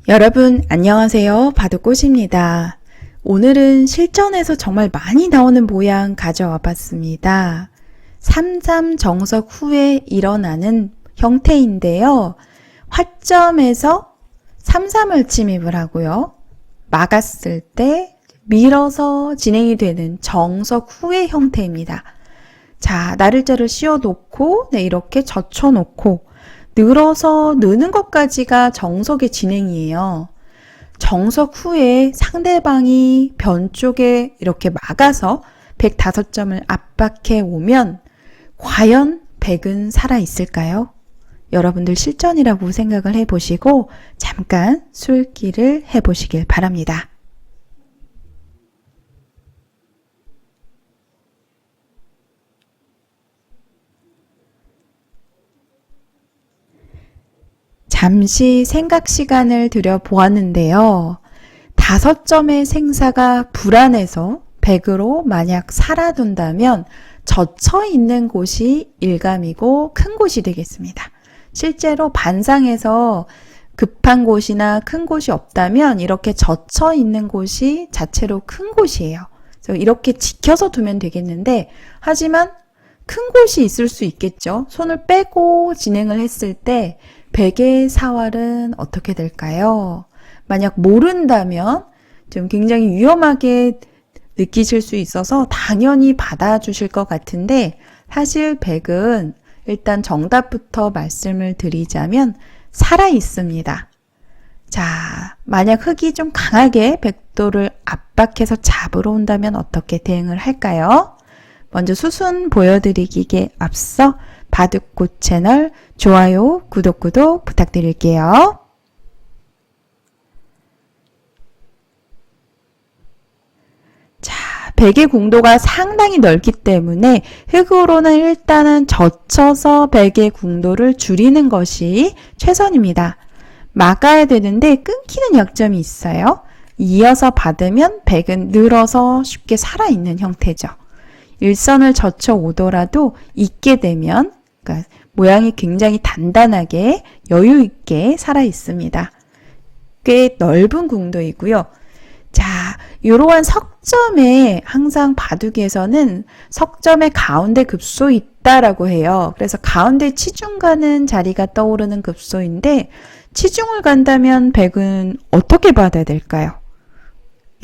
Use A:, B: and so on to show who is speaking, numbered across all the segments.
A: 여러분 안녕하세요. 바둑꽃입니다. 오늘은 실전에서 정말 많이 나오는 모양 가져와 봤습니다. 3-3 정석 후에 일어나는 형태인데요. 화점에서 3-3을 침입을 하고요. 막았을 때 밀어서 진행이 되는 정석 후의 형태입니다. 자, 나를자를 씌워놓고 이렇게 젖혀놓고 늘어서 느는 것까지가 정석의 진행이에요. 정석 후에 상대방이 변 쪽에 이렇게 막아서 105점을 압박해 오면 과연 백은 살아있을까요? 여러분들 실전이라고 생각을 해보시고 잠깐 술기를 해보시길 바랍니다. 잠시 생각 시간을 들여 보았는데요. 5점의 생사가 불안해서 100으로 만약 살아둔다면 젖혀 있는 곳이 일감이고 큰 곳이 되겠습니다. 실제로 반상에서 급한 곳이나 큰 곳이 없다면 이렇게 젖혀 있는 곳이 자체로 큰 곳이에요. 그래서 이렇게 지켜서 두면 되겠는데 하지만 큰 곳이 있을 수 있겠죠. 손을 빼고 진행을 했을 때 백의 사활은 어떻게 될까요? 만약 모른다면 좀 굉장히 위험하게 느끼실 수 있어서 당연히 받아주실 것 같은데 사실 백은 일단 정답부터 말씀을 드리자면 살아 있습니다. 자, 만약 흑이 좀 강하게 백도를 압박해서 잡으러 온다면 어떻게 대응을 할까요? 먼저 수순 보여드리기에 앞서 바둑꽃 채널 좋아요, 구독 부탁드릴게요. 자, 백의 궁도가 상당히 넓기 때문에 흑으로는 일단은 젖혀서 백의 궁도를 줄이는 것이 최선입니다. 막아야 되는데 끊기는 약점이 있어요. 이어서 받으면 백은 늘어서 쉽게 살아있는 형태죠. 일선을 젖혀 오더라도 있게 되면 그러니까 모양이 굉장히 단단하게 여유 있게 살아 있습니다. 꽤 넓은 궁도이고요. 자, 이러한 석점에 항상 바둑에서는 석점의 가운데 급소 있다라고 해요. 그래서 가운데 치중 가는 자리가 떠오르는 급소인데 치중을 간다면 백은 어떻게 받아야 될까요?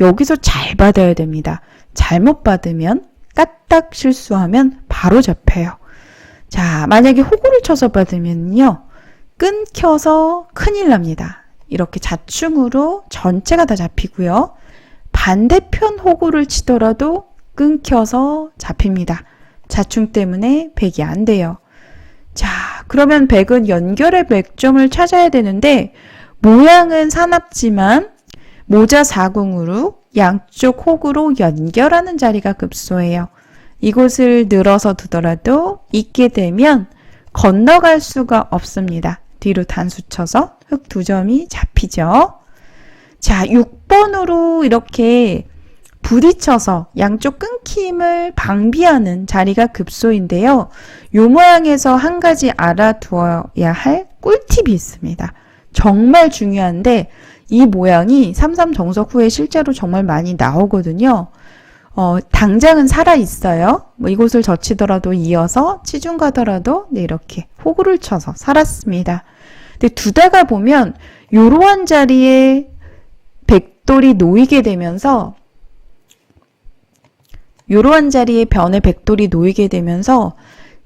A: 여기서 잘 받아야 됩니다. 잘못 받으면 까딱 실수하면 바로 잡혀요. 자, 만약에 호구를 쳐서 받으면요. 끊겨서 큰일 납니다. 이렇게 자충으로 전체가 다 잡히고요. 반대편 호구를 치더라도 끊겨서 잡힙니다. 자충 때문에 백이 안 돼요. 자, 그러면 백은 연결의 백점을 찾아야 되는데 모양은 사납지만 모자 사궁으로 양쪽 호구로 연결하는 자리가 급소예요. 이곳을 늘어서 두더라도 있게 되면 건너갈 수가 없습니다. 뒤로 단수 쳐서 흑 2점이 잡히죠. 자, 6번으로 이렇게 부딪혀서 양쪽 끊김을 방비하는 자리가 급소인데요. 이 모양에서 한 가지 알아두어야 할 꿀팁이 있습니다. 정말 중요한데 이 모양이 3-3 정석 후에 실제로 정말 많이 나오거든요. 당장은 살아있어요. 이곳을 젖히더라도 이어서 치중 가더라도 이렇게 호구를 쳐서 살았습니다. 근데 두다가 보면 이러한 자리에 백돌이 놓이게 되면서 이러한 자리에 변에 백돌이 놓이게 되면서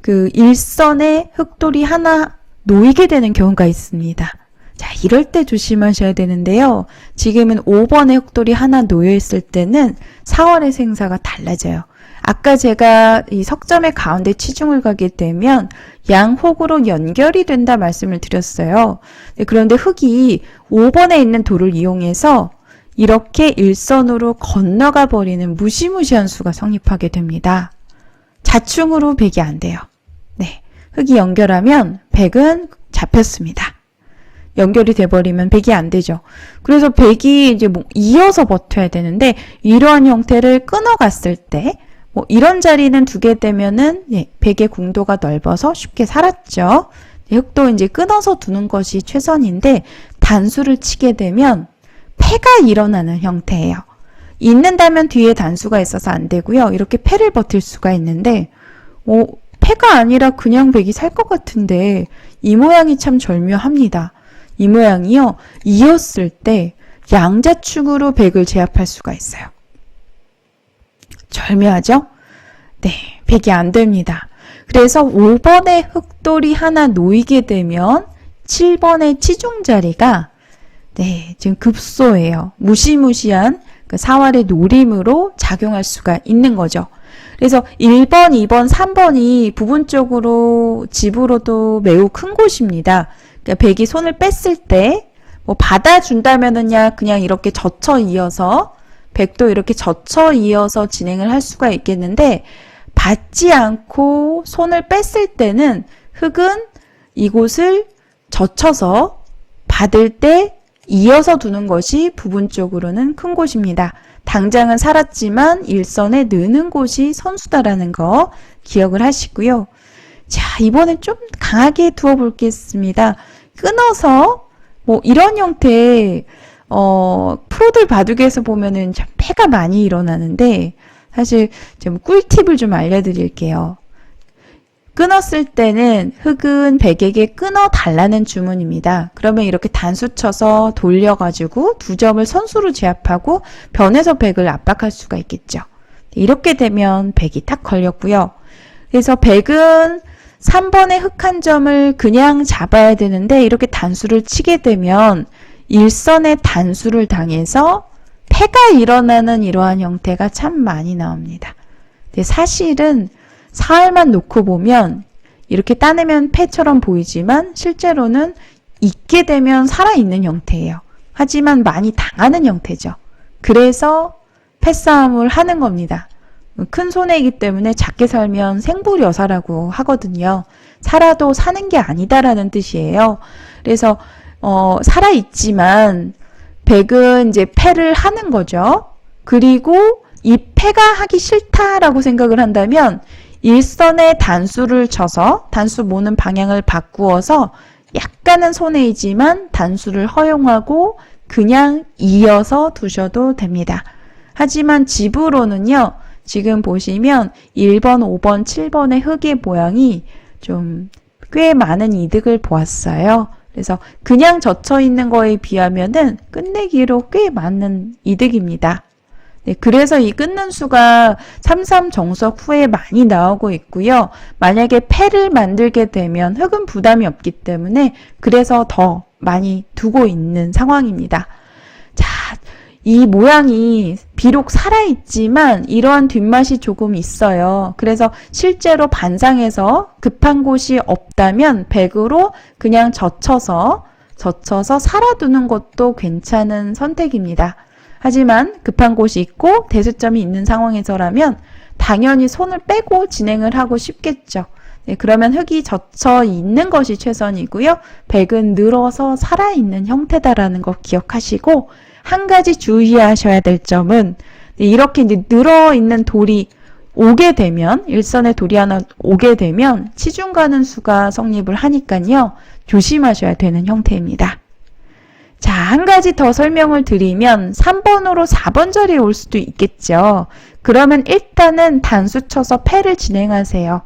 A: 그 일선에 흑돌이 하나 놓이게 되는 경우가 있습니다. 자, 이럴 때 조심하셔야 되는데요. 지금은 5번의 흑돌이 하나 놓여있을 때는 4월의 생사가 달라져요. 아까 제가 이 석점의 가운데 치중을 가게 되면 양호구로 연결이 된다 말씀을 드렸어요. 그런데 흑이 5번에 있는 돌을 이용해서 이렇게 일선으로 건너가 버리는 무시무시한 수가 성립하게 됩니다. 자충으로 백이 안 돼요. 네, 흑이 연결하면 백은 잡혔습니다. 연결이 돼버리면 백이 안 되죠. 그래서 백이 이제 이어서 버텨야 되는데 이러한 형태를 끊어갔을 때 이런 자리는 두게 되면은 백의 궁도가 넓어서 쉽게 살았죠. 흑도 이제 끊어서 두는 것이 최선인데 단수를 치게 되면 폐가 일어나는 형태예요. 있는다면 뒤에 단수가 있어서 안 되고요. 이렇게 폐를 버틸 수가 있는데 폐가 아니라 그냥 백이 살 것 같은데 이 모양이 참 절묘합니다. 이 모양이요. 이었을 때 양자축으로 백을 제압할 수가 있어요. 절묘하죠? 네, 백이 안 됩니다. 그래서 5번에 흑돌이 하나 놓이게 되면 7번의 치중자리가 네, 지금 급소예요. 무시무시한 그 사활의 노림으로 작용할 수가 있는 거죠. 그래서 1번, 2번, 3번이 부분적으로 집으로도 매우 큰 곳입니다. 그러니까 백이 손을 뺐을 때 뭐 받아준다면은야 그냥 이렇게 젖혀 이어서 백도 이렇게 젖혀 이어서 진행을 할 수가 있겠는데 받지 않고 손을 뺐을 때는 흑은 이곳을 젖혀서 받을 때 이어서 두는 것이 부분적으로는 큰 곳입니다. 당장은 살았지만 일선에 느는 곳이 선수다라는 거 기억을 하시고요. 자, 이번엔 좀 강하게 두어 보겠습니다. 끊어서 뭐 이런 형태의 프로들 바둑에서 보면은 참 패가 많이 일어나는데 사실 좀 꿀팁을 좀 알려드릴게요. 끊었을 때는 흑은 백에게 끊어 달라는 주문입니다. 그러면 이렇게 단수 쳐서 돌려가지고 두 점을 선수로 제압하고 변해서 백을 압박할 수가 있겠죠. 이렇게 되면 백이 딱 걸렸고요. 그래서 백은 3번의 흑 한 점을 그냥 잡아야 되는데 이렇게 단수를 치게 되면 일선의 단수를 당해서 패가 일어나는 이러한 형태가 참 많이 나옵니다. 근데 사실은 사활만 놓고 보면 이렇게 따내면 패처럼 보이지만 실제로는 있게 되면 살아있는 형태예요. 하지만 많이 당하는 형태죠. 그래서 패싸움을 하는 겁니다. 큰 손해이기 때문에 작게 살면 생불여사라고 하거든요. 살아도 사는 게 아니다라는 뜻이에요. 그래서 살아있지만 백은 이제 패를 하는 거죠. 그리고 이 패가 하기 싫다라고 생각을 한다면 일선에 단수를 쳐서 단수 모는 방향을 바꾸어서 약간은 손해이지만 단수를 허용하고 그냥 이어서 두셔도 됩니다. 하지만 집으로는요. 지금 보시면 1번, 5번, 7번의 흑의 모양이 좀 꽤 많은 이득을 보았어요. 그래서 그냥 젖혀 있는 거에 비하면은 끝내기로 꽤 많은 이득입니다. 네, 그래서 이 끊는 수가 3-3 정석 후에 많이 나오고 있고요. 만약에 패를 만들게 되면 흑은 부담이 없기 때문에 그래서 더 많이 두고 있는 상황입니다. 자, 이 모양이 비록 살아있지만 이러한 뒷맛이 조금 있어요. 그래서 실제로 반상에서 급한 곳이 없다면 백으로 그냥 젖혀서 살아두는 것도 괜찮은 선택입니다. 하지만 급한 곳이 있고 대수점이 있는 상황에서라면 당연히 손을 빼고 진행을 하고 싶겠죠. 네, 그러면 흑이 젖혀 있는 것이 최선이고요. 백은 늘어서 살아있는 형태다라는 거 기억하시고 한 가지 주의하셔야 될 점은 이렇게 이제 늘어있는 돌이 오게 되면 일선에 돌이 하나 오게 되면 치중 가는 수가 성립을 하니까요. 조심하셔야 되는 형태입니다. 자, 한 가지 더 설명을 드리면 3번으로 4번 자리에 올 수도 있겠죠. 그러면 일단은 단수 쳐서 패를 진행하세요.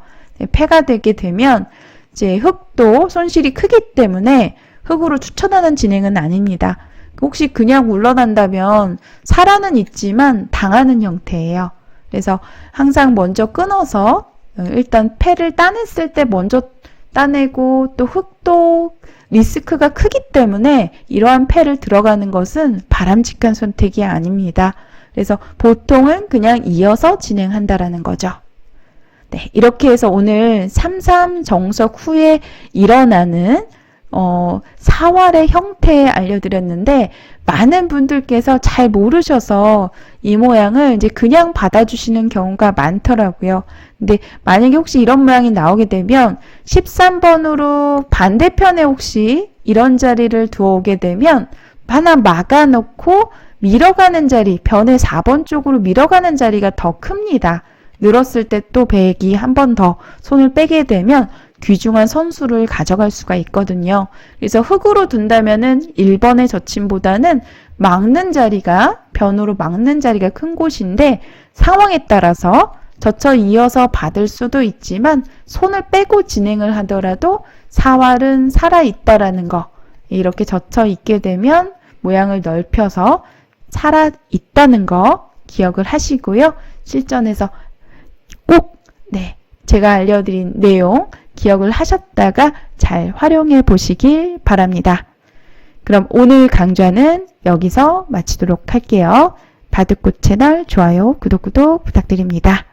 A: 패가 되게 되면 이제 흑도 손실이 크기 때문에 흑으로 추천하는 진행은 아닙니다. 혹시 그냥 물러난다면 살아는 있지만 당하는 형태예요. 그래서 항상 먼저 끊어서 일단 패를 따냈을 때 먼저 따내고 또 흑도 리스크가 크기 때문에 이러한 패를 들어가는 것은 바람직한 선택이 아닙니다. 그래서 보통은 그냥 이어서 진행한다라는 거죠. 네, 이렇게 해서 오늘 3-3 정석 후에 일어나는 사활의 형태 알려드렸는데 많은 분들께서 잘 모르셔서 이 모양을 이제 그냥 받아주시는 경우가 많더라고요. 근데 만약에 혹시 이런 모양이 나오게 되면 13번으로 반대편에 혹시 이런 자리를 두어오게 되면 하나 막아놓고 밀어가는 자리, 변의 4번 쪽으로 밀어가는 자리가 더 큽니다. 늘었을 때 또 백이 한 번 더 손을 빼게 되면 귀중한 선수를 가져갈 수가 있거든요. 그래서 흙으로 둔다면은 1번의 젖힘보다는 막는 자리가, 변으로 막는 자리가 큰 곳인데 상황에 따라서 젖혀 이어서 받을 수도 있지만 손을 빼고 진행을 하더라도 사활은 살아있다라는 거, 이렇게 젖혀 있게 되면 모양을 넓혀서 살아있다는 거 기억을 하시고요. 실전에서 꼭 제가 알려드린 내용 기억을 하셨다가 잘 활용해 보시길 바랍니다. 그럼 오늘 강좌는 여기서 마치도록 할게요. 바둑꽃 채널 좋아요, 구독 부탁드립니다.